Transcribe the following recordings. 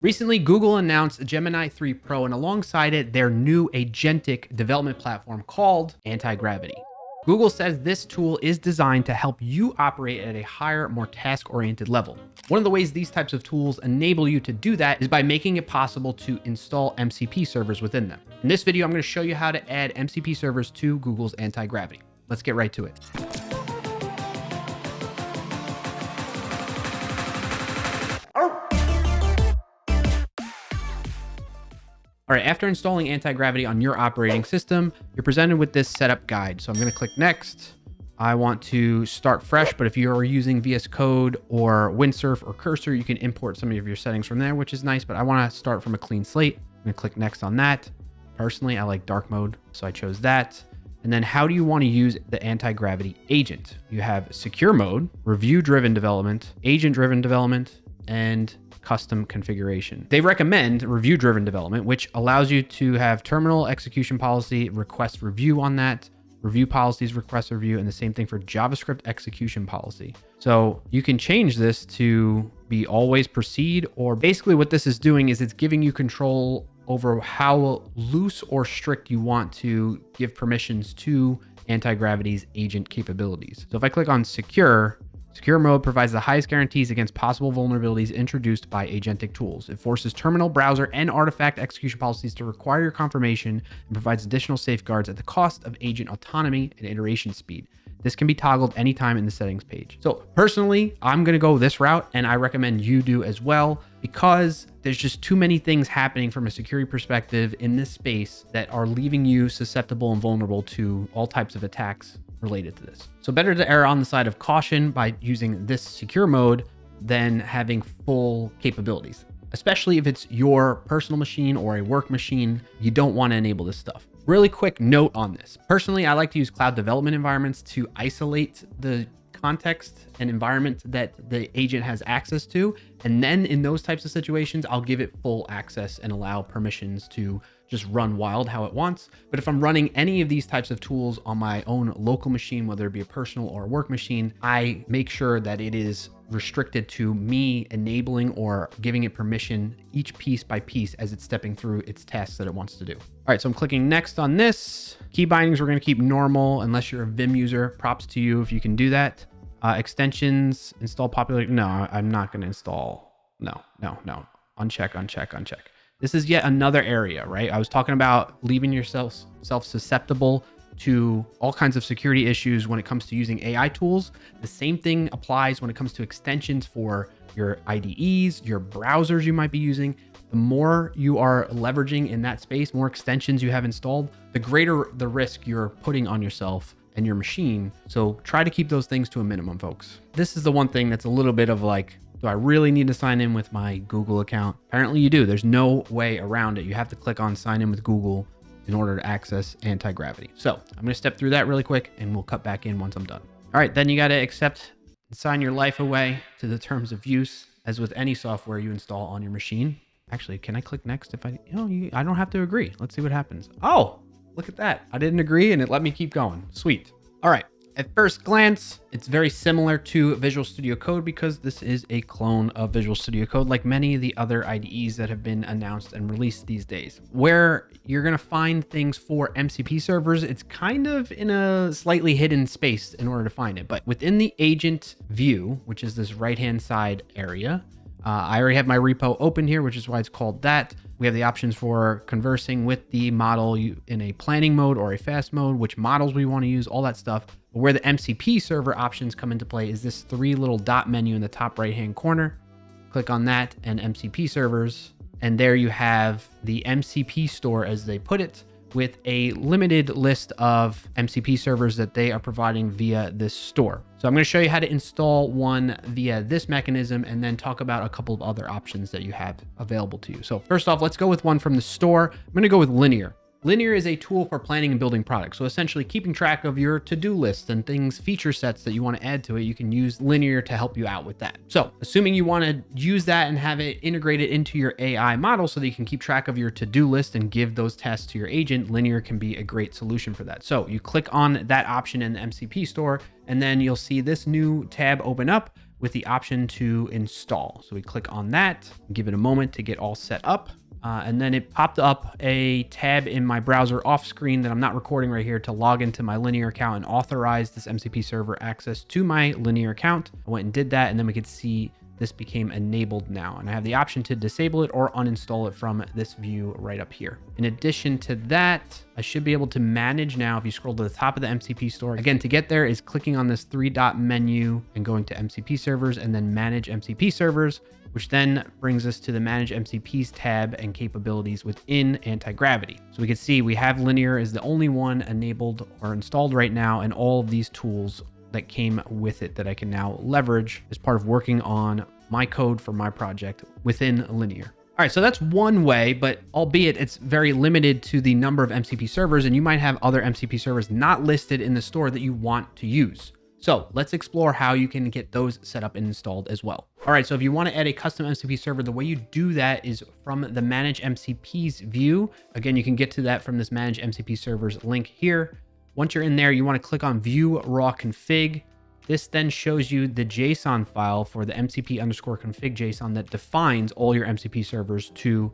Recently, Google announced Gemini 3 Pro and alongside it, their new agentic development platform called Antigravity. Google says this tool is designed to help you operate at a higher, more task-oriented level. One of the ways these types of tools enable you to do that is by making it possible to install MCP servers within them. In this video, I'm going to show you how to add MCP servers to Google's Antigravity. Let's get right to it. All right, after installing Antigravity on your operating system, you're presented with this setup guide. So I'm going to click next. I want to start fresh, but if you're using VS Code or Windsurf or Cursor, you can import some of your settings from there, which is nice, but I want to start from a clean slate. I'm going to click next on that. Personally, I like dark mode, so I chose that. And then how do you want to use the Antigravity agent? You have secure mode, review-driven development, agent-driven development, and custom configuration. They recommend review-driven development, which allows you to have terminal execution policy, request review on that, review policies, request review, and the same thing for JavaScript execution policy. So you can change this to be always proceed, or basically what this is doing is it's giving you control over how loose or strict you want to give permissions to Antigravity's agent capabilities. So if I click on secure mode provides the highest guarantees against possible vulnerabilities introduced by agentic tools. It forces terminal, browser, and artifact execution policies to require your confirmation and provides additional safeguards at the cost of agent autonomy and iteration speed. This can be toggled anytime in the settings page. So personally, I'm going to go this route, and I recommend you do as well, because there's just too many things happening from a security perspective in this space that are leaving you susceptible and vulnerable to all types of attacks related to this. So better to err on the side of caution by using this secure mode than having full capabilities, especially if it's your personal machine or a work machine. You don't want to enable this stuff. Really quick note on this. Personally, I like to use cloud development environments to isolate the context and environment that the agent has access to. And then in those types of situations, I'll give it full access and allow permissions to just run wild how it wants. But if I'm running any of these types of tools on my own local machine, whether it be a personal or a work machine, I make sure that it is restricted to me enabling or giving it permission each piece by piece as it's stepping through its tasks that it wants to do. All right, so I'm clicking next on this. Key bindings, we're going to keep normal unless you're a Vim user. Props to you if you can do that. Extensions, install popular. No, I'm not going to install. No. Uncheck. This is yet another area, right? I was talking about leaving yourself susceptible to all kinds of security issues when it comes to using AI tools. The same thing applies when it comes to extensions for your IDEs, your browsers you might be using. The more you are leveraging in that space, more extensions you have installed, the greater the risk you're putting on yourself and your machine. So try to keep those things to a minimum, folks. This is the one thing that's a little bit of like, do I really need to sign in with my Google account? Apparently you do. There's no way around it. You have to click on sign in with Google in order to access Antigravity. So I'm going to step through that really quick and we'll cut back in once I'm done. All right, then you got to accept and sign your life away to the terms of use as with any software you install on your machine. Actually, can I click next if I don't have to agree. Let's see what happens. Oh, look at that. I didn't agree and it let me keep going. Sweet. All right. At first glance, it's very similar to Visual Studio Code because this is a clone of Visual Studio Code, like many of the other IDEs that have been announced and released these days. Where you're going to find things for MCP servers, it's kind of in a slightly hidden space in order to find it. But within the agent view, which is this right-hand side area, I already have my repo open here, which is why it's called that. We have the options for conversing with the model in a planning mode or a fast mode, which models we want to use, all that stuff. But where the MCP server options come into play is this three little dot menu in the top right-hand corner. Click on that and MCP servers. And there you have the MCP Store, as they put it, with a limited list of MCP servers that they are providing via this store. So I'm going to show you how to install one via this mechanism and then talk about a couple of other options that you have available to you. So first off, let's go with one from the store. I'm going to go with Linear. Linear is a tool for planning and building products. So essentially keeping track of your to-do list and things, feature sets that you want to add to it, you can use Linear to help you out with that. So assuming you want to use that and have it integrated into your AI model so that you can keep track of your to-do list and give those tasks to your agent, Linear can be a great solution for that. So you click on that option in the MCP store, and then you'll see this new tab open up with the option to install. So we click on that, give it a moment to get all set up. And then it popped up a tab in my browser off screen that I'm not recording right here to log into my Linear account and authorize this MCP server access to my Linear account. I went and did that, and then we could see this became enabled now. And I have the option to disable it or uninstall it from this view right up here. In addition to that, I should be able to manage now. If you scroll to the top of the MCP store, again, to get there is clicking on this 3-dot menu and going to MCP servers and then manage MCP servers, which then brings us to the Manage MCPs tab and capabilities within Antigravity. So we can see we have Linear is the only one enabled or installed right now, and all of these tools that came with it that I can now leverage as part of working on my code for my project within Linear. All right, so that's one way, but albeit it's very limited to the number of MCP servers, and you might have other MCP servers not listed in the store that you want to use. So let's explore how you can get those set up and installed as well. All right, so if you want to add a custom MCP server, the way you do that is from the Manage MCPs view. Again, you can get to that from this Manage MCP servers link here. Once you're in there, you want to click on View Raw Config. This then shows you the JSON file for the MCP_config JSON that defines all your MCP servers to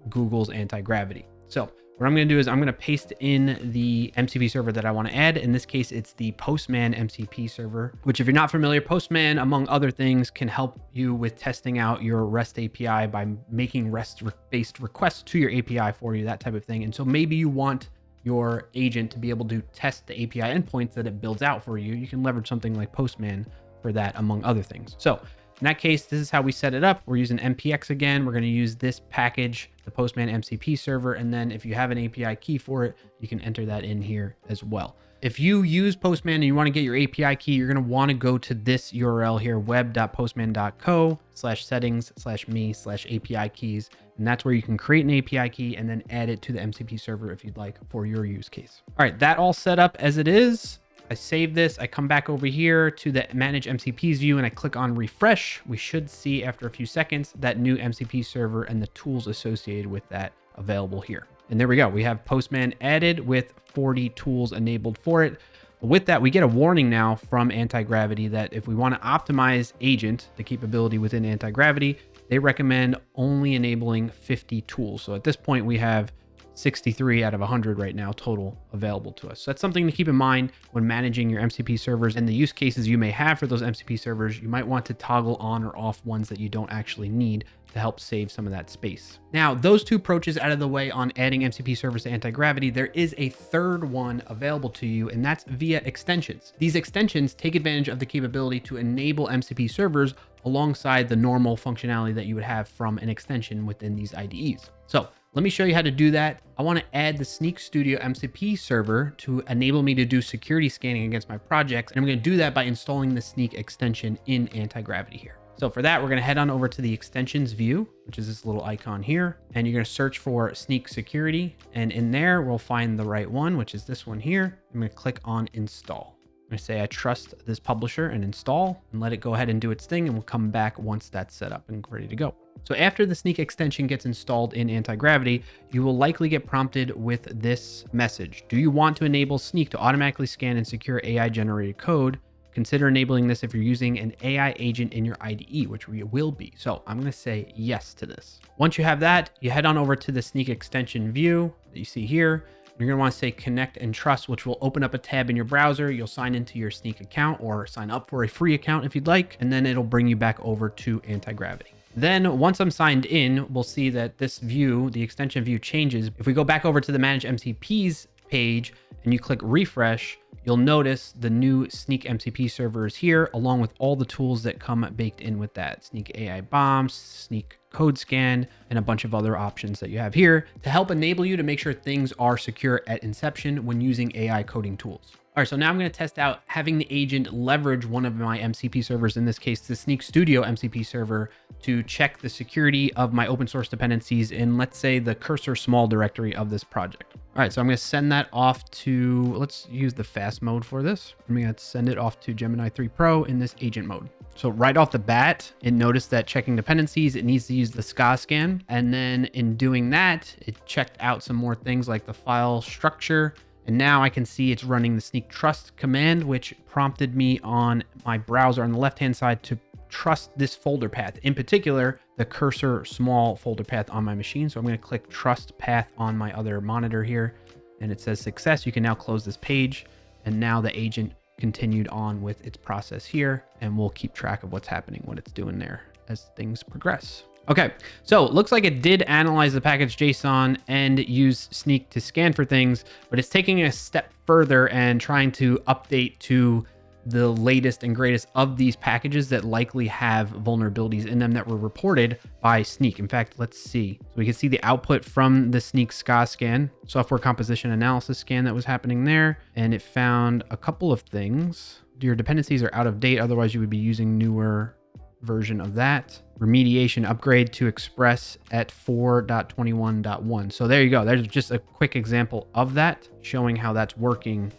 Google's Antigravity. So what I'm going to do is I'm going to paste in the MCP server that I want to add. In this case, it's the Postman MCP server, which if you're not familiar, Postman, among other things, can help you with testing out your REST API by making REST-based requests to your API for you, that type of thing. And so maybe you want your agent to be able to test the API endpoints that it builds out for you. You can leverage something like Postman for that, among other things. So in that case, this is how we set it up. We're using MPX again. We're going to use this package, the Postman MCP server. And then if you have an API key for it, you can enter that in here as well. If you use Postman and you want to get your API key, you're going to want to go to this URL here, web.postman.co/settings/me/API keys. And that's where you can create an API key and then add it to the MCP server if you'd like for your use case. All right, that all set up as it is. I save this, I come back over here to the Manage MCPs view and I click on refresh. We should see after a few seconds that new MCP server and the tools associated with that available here. And there we go. We have Postman added with 40 tools enabled for it. With that, we get a warning now from Antigravity that if we want to optimize agent, the capability within Antigravity, they recommend only enabling 50 tools. So at this point, we have 63 out of 100 right now total available to us. So that's something to keep in mind when managing your MCP servers and the use cases you may have for those MCP servers. You might want to toggle on or off ones that you don't actually need to help save some of that space. Now, those two approaches out of the way on adding MCP servers to Antigravity, there is a third one available to you, and that's via extensions. These extensions take advantage of the capability to enable MCP servers alongside the normal functionality that you would have from an extension within these IDEs. So let me show you how to do that. I want to add the Snyk Studio MCP server to enable me to do security scanning against my projects. And I'm going to do that by installing the Snyk extension in Antigravity here. So for that, we're going to head on over to the extensions view, which is this little icon here. And you're going to search for Snyk security. And in there, we'll find the right one, which is this one here. I'm going to click on install. I'm going to say I trust this publisher and install and let it go ahead and do its thing. And we'll come back once that's set up and ready to go. So after the Snyk extension gets installed in Antigravity, you will likely get prompted with this message. Do you want to enable Snyk to automatically scan and secure AI generated code? Consider enabling this if you're using an AI agent in your IDE, which we will be. So I'm going to say yes to this. Once you have that, you head on over to the Snyk extension view that you see here. You're going to want to say connect and trust, which will open up a tab in your browser. You'll sign into your Snyk account or sign up for a free account if you'd like, and then it'll bring you back over to Antigravity. Then once I'm signed in, we'll see that this view, the extension view, changes. If we go back over to the Manage MCPs page and you click refresh, you'll notice the new Snyk MCP server is here, along with all the tools that come baked in with that. Snyk AI bombs, Snyk code scan, and a bunch of other options that you have here to help enable you to make sure things are secure at inception when using AI coding tools. All right, so now I'm going to test out having the agent leverage one of my MCP servers, in this case, the Snyk Studio MCP server, to check the security of my open source dependencies in, let's say, the cursor small directory of this project. All right, so I'm going to send that off to, let's use the fast mode for this. I'm going to send it off to Gemini 3 Pro in this agent mode. So right off the bat, it noticed that checking dependencies, it needs to use the SCA scan. And then in doing that, it checked out some more things like the file structure. And now I can see it's running the Snyk trust command, which prompted me on my browser on the left-hand side to trust this folder path, in particular, the cursor small folder path on my machine. So I'm going to click trust path on my other monitor here, and it says success. You can now close this page, and now the agent continued on with its process here, and we'll keep track of what's happening, what it's doing there as things progress. Okay, so it looks like it did analyze the package JSON and use Snyk to scan for things, but it's taking a step further and trying to update to the latest and greatest of these packages that likely have vulnerabilities in them that were reported by Snyk. In fact, let's see. So we can see the output from the Snyk SCA scan, software composition analysis scan that was happening there, and it found a couple of things. Your dependencies are out of date, otherwise you would be using newer version of that. Remediation upgrade to Express at 4.21.1. So there you go. There's just a quick example of that, showing how that's working.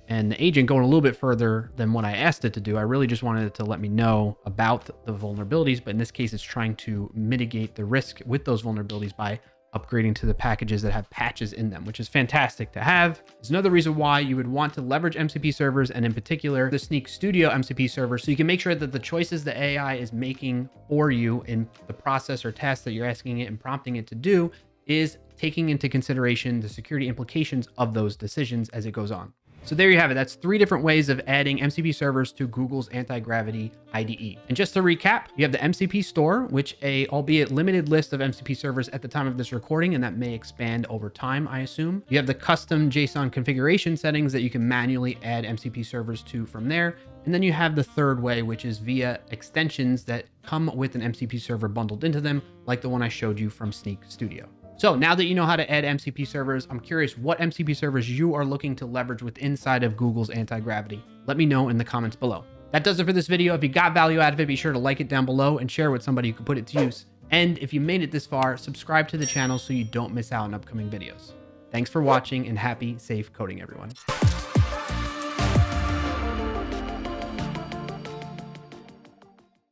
And the agent going a little bit further than what I asked it to do. I really just wanted it to let me know about the vulnerabilities, but in this case, it's trying to mitigate the risk with those vulnerabilities by upgrading to the packages that have patches in them, which is fantastic to have. It's another reason why you would want to leverage MCP servers, and in particular, the Snyk Studio MCP server, so you can make sure that the choices the AI is making for you in the process or task that you're asking it and prompting it to do is taking into consideration the security implications of those decisions as it goes on. So there you have it. That's 3 different ways of adding MCP servers to Google's Antigravity IDE. And just to recap, you have the MCP Store, which albeit limited list of MCP servers at the time of this recording, and that may expand over time, I assume. You have the custom JSON configuration settings that you can manually add MCP servers to from there. And then you have the third way, which is via extensions that come with an MCP server bundled into them, like the one I showed you from Snyk Studio. So now that you know how to add MCP servers, I'm curious what MCP servers you are looking to leverage with inside of Google's Antigravity. Let me know in the comments below. That does it for this video. If you got value out of it, be sure to like it down below and share with somebody who can put it to use. And if you made it this far, subscribe to the channel so you don't miss out on upcoming videos. Thanks for watching, and happy, safe coding, everyone.